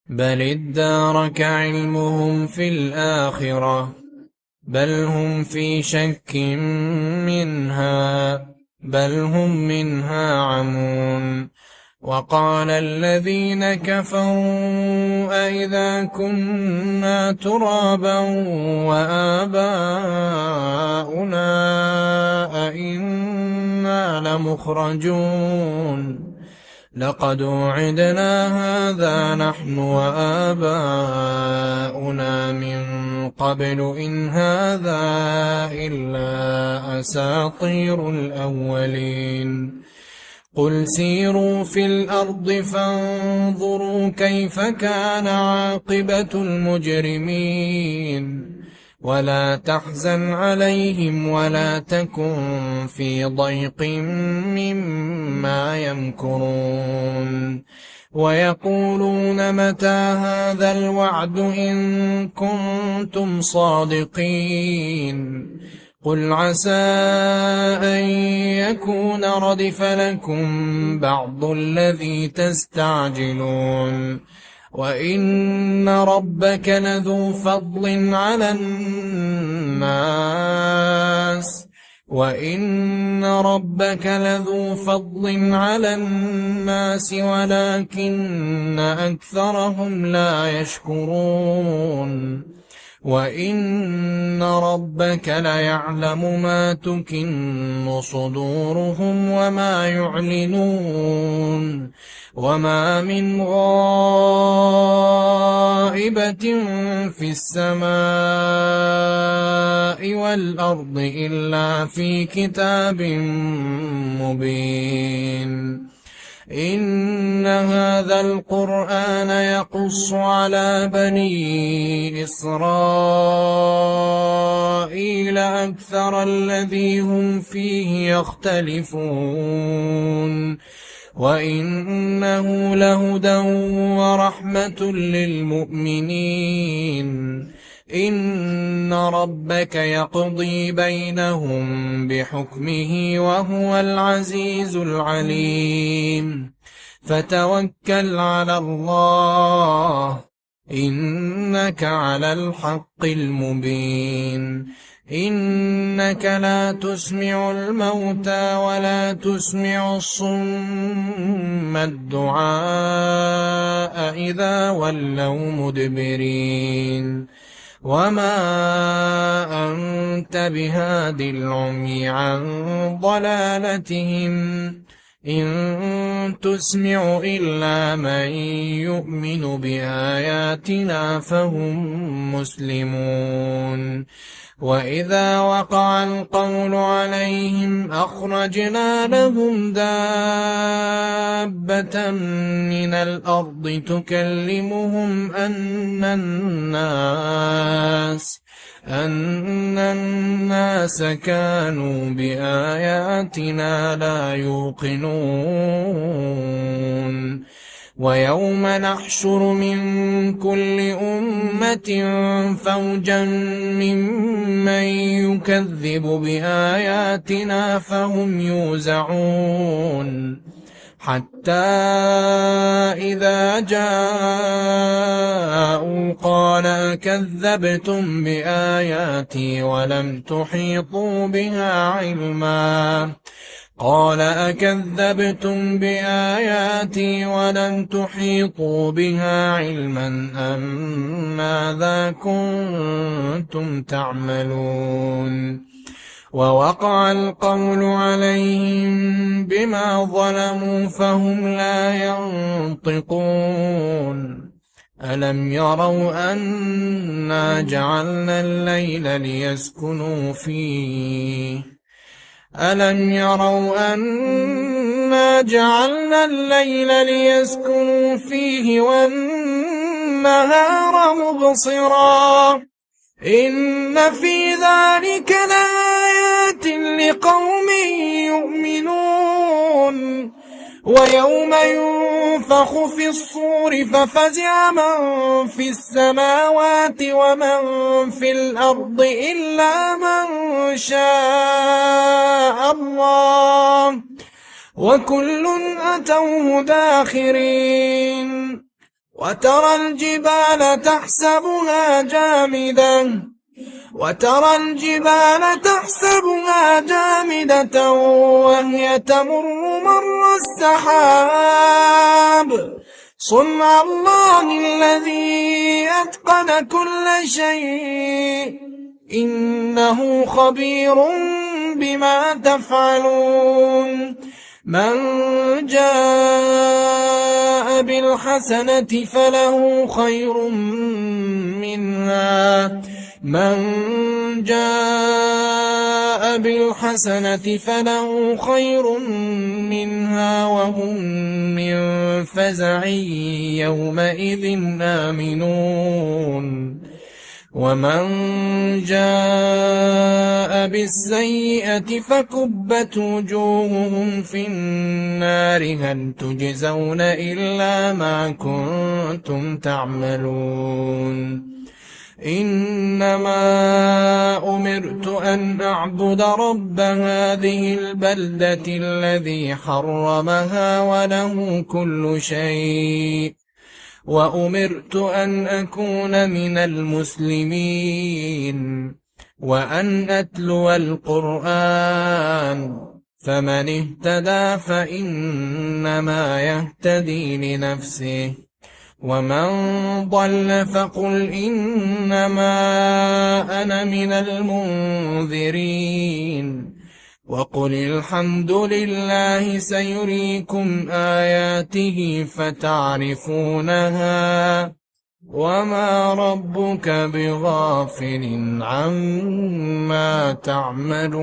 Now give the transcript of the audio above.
بل ادارك علمهم في الآخرة بل هم في شك منها بل هم منها عمون. وقال الذين كفروا أئذا كنا ترابا وآباؤنا أئنا لمخرجون لقد وعدنا هذا نحن وآباؤنا من قبل إن هذا إلا أساطير الأولين. قل سيروا في الأرض فانظروا كيف كان عاقبة المجرمين ولا تحزن عليهم ولا تكن في ضيق مما يمكرون. ويقولون متى هذا الوعد إن كنتم صادقين قل عسى أن يكون ردف لكم بعض الذي تستعجلون وإن ربك لذو فضل على الناس ولكن أكثرهم لا يشكرون. وإن ربك ليعلم ما تكن صدورهم وما يعلنون. وما من غائبة في السماء والأرض إلا في كتاب مبين. إن هذا القرآن يقص على بني إسرائيل أكثر الذي هم فيه يختلفون وإنه لهدى ورحمة للمؤمنين. إن ربك يقضي بينهم بحكمه وهو العزيز العليم. فتوكل على الله إنك على الحق المبين. إنك لا تسمع الموتى ولا تسمع الصم الدعاء إذا ولوا مدبرين. وما أنت بهاد العمي عن ضلالتهم إن تسمع إلا من يؤمن بآياتنا فهم مسلمون. وإذا وقع القول عليهم أخرجنا لهم دابة من الأرض تكلمهم أن الناس كانوا بآياتنا لا يوقنون. ويوم نحشر من كل أمة فوجا ممن يكذب بآياتنا فهم يوزعون. حتى إذا جاءوا قال أكذبتم بآياتي ولم تحيطوا بها علما قال أكذبتم بآياتي ولم تحيطوا بها علما أم ماذا كنتم تعملون. ووقع القول عليهم بما ظلموا فهم لا ينطقون. ألم يروا أنا جعلنا الليل ليسكنوا فيه والنهار مبصرا إن في ذلك لآيات لقوم يؤمنون. ويوم ينفخ في الصور ففزع من في السماوات ومن في الأرض إلا من شاء الله وكل أتوه داخرين. وترى الجبال تحسبها جامدة وهي تمر مر السحاب صنع الله الذي أتقن كل شيء إنه خبير بما تفعلون من جاء بالحسنة فله خير منها وهم من فزع يومئذ آمنون ومن جاء بالسيئة فكبت وجوههم في النار هل تجزون إلا ما كنتم تعملون إنما أمرت أن أعبد رب هذه البلدة الذي حرمها وله كل شيء وأمرت أن أكون من المسلمين وأن أتلو القرآن فمن اهتدى فإنما يهتدي لنفسه ومن ضل فقل إنما أنا من المنذرين وقل الحمد لله سيريكم آياته فتعرفونها وما ربك بغافل عما تعملون.